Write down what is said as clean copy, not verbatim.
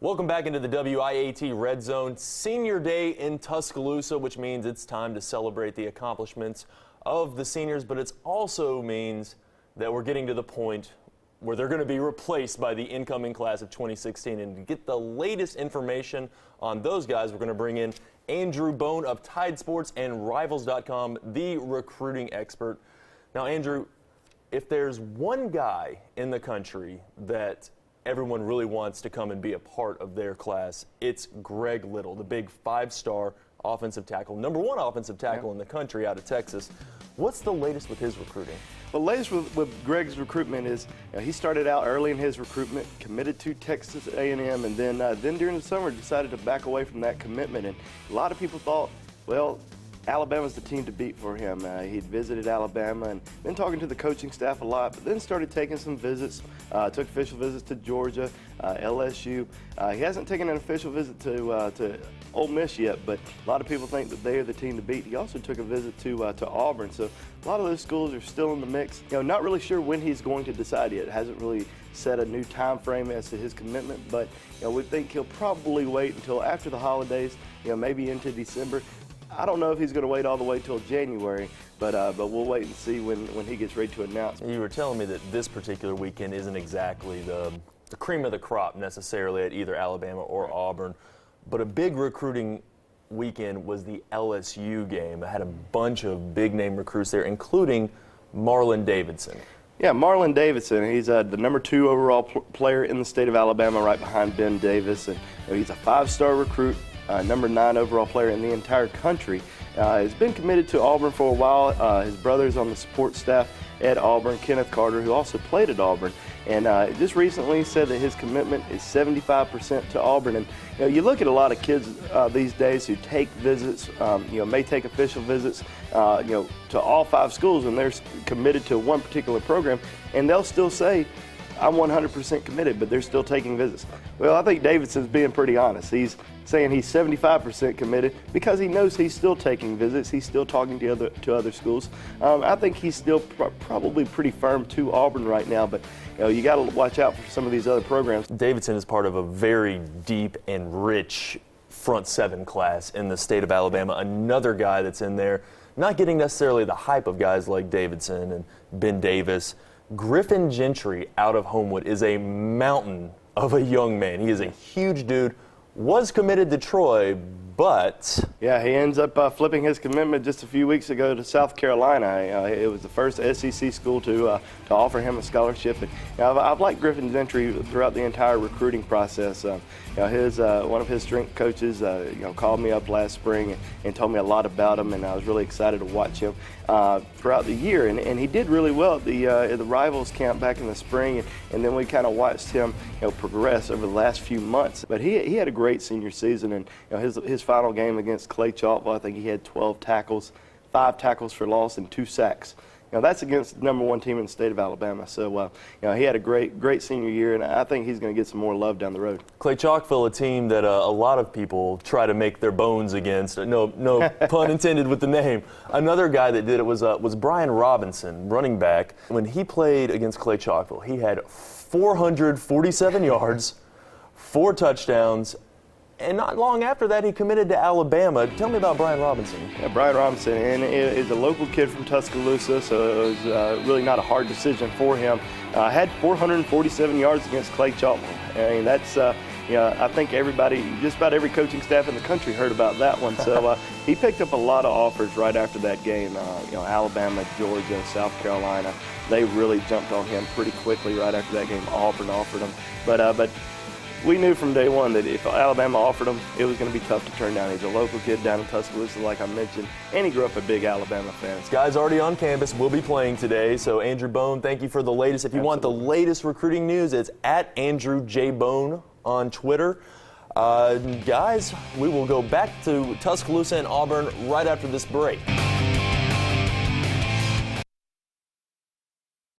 Welcome back into the WIAT Red Zone. Senior Day in Tuscaloosa, which means it's time to celebrate the accomplishments of the seniors, but it also means that we're getting to the point where they're going to be replaced by the incoming class of 2016. And to get the latest information on those guys, we're going to bring in Andrew Bone of Tide Sports and Rivals.com, the recruiting expert. Now, Andrew, if there's one guy in the country that everyone really wants to come and be a part of their class, it's Greg Little, the big five-star offensive tackle, #1 offensive tackle in the country out of Texas. What's the latest with his recruiting? The latest with Greg's recruitment is he started out early in his recruitment, committed to Texas A&M, and then during the summer decided to back away from that commitment. And a lot of people thought, well, Alabama's the team to beat for him. He'd visited Alabama and been talking to the coaching staff a lot, but then started taking some visits, took official visits to Georgia, LSU. He hasn't taken an official visit to Ole Miss yet, but a lot of people think that they are the team to beat. He also took a visit to Auburn, so a lot of those schools are still in the mix. Not really sure when he's going to decide yet. Hasn't really set a new time frame as to his commitment, but we think he'll probably wait until after the holidays, maybe into December. I don't know if he's going to wait all the way till January, but we'll wait and see when he gets ready to announce. You were telling me that this particular weekend isn't exactly the cream of the crop necessarily at either Alabama or Auburn, but a big recruiting weekend was the LSU game. It had a bunch of big-name recruits there, including Marlon Davidson. Yeah, Marlon Davidson. He's the #2 overall player in the state of Alabama, right behind Ben Davis, and he's a 5-star recruit. #9 overall player in the entire country. He's been committed to Auburn for a while. His brother's on the support staff at Auburn, Kenneth Carter, who also played at Auburn, and just recently said that his commitment is 75% to Auburn. And you look at a lot of kids these days who take visits, may take official visits, to all 5 schools, and they're committed to one particular program, and they'll still say, I'm 100% committed, but they're still taking visits. Well, I think Davidson's being pretty honest. He's saying he's 75% committed because he knows he's still taking visits. He's still talking to other schools. I think he's still probably pretty firm to Auburn right now, but you got to watch out for some of these other programs. Davidson is part of a very deep and rich front 7 class in the state of Alabama. Another guy that's in there, not getting necessarily the hype of guys like Davidson and Ben Davis. Griffin Gentry out of Homewood is a mountain of a young man. He is a huge dude, was committed to Troy, but... Yeah, he ends up flipping his commitment just a few weeks ago to South Carolina. It was the first SEC school to offer him a scholarship. And, I've liked Griffin Gentry throughout the entire recruiting process. One of his strength coaches called me up last spring and told me a lot about him, and I was really excited to watch him throughout the year. And he did really well at the Rivals camp back in the spring, and then we kind of watched him progress over the last few months. But he had a great senior season, and his final game against Clay Chalkwell, I think he had 12 tackles, 5 tackles for loss, and 2 sacks. That's against the #1 team in the state of Alabama. So, he had a great senior year, and I think he's going to get some more love down the road. Clay Chalkwell, a team that a lot of people try to make their bones against. No pun intended with the name. Another guy that did it was Brian Robinson, running back. When he played against Clay Chalkwell, he had 447 yards, 4 touchdowns. And not long after that, he committed to Alabama. Tell me about Brian Robinson. Yeah, Brian Robinson is a local kid from Tuscaloosa, so it was really not a hard decision for him. Had 447 yards against Clay Chalkwell. I mean, that's I think just about every coaching staff in the country heard about that one. So he picked up a lot of offers right after that game. Alabama, Georgia, South Carolina, they really jumped on him pretty quickly right after that game. Auburn offered him, but we knew from day one that if Alabama offered him, it was going to be tough to turn down. He's a local kid down in Tuscaloosa, like I mentioned, and he grew up a big Alabama fan. This guy's already on campus, will be playing today. So, Andrew Bone, thank you for the latest. If you want the latest recruiting news, it's at Andrew J. Bone on Twitter. Guys, we will go back to Tuscaloosa and Auburn right after this break.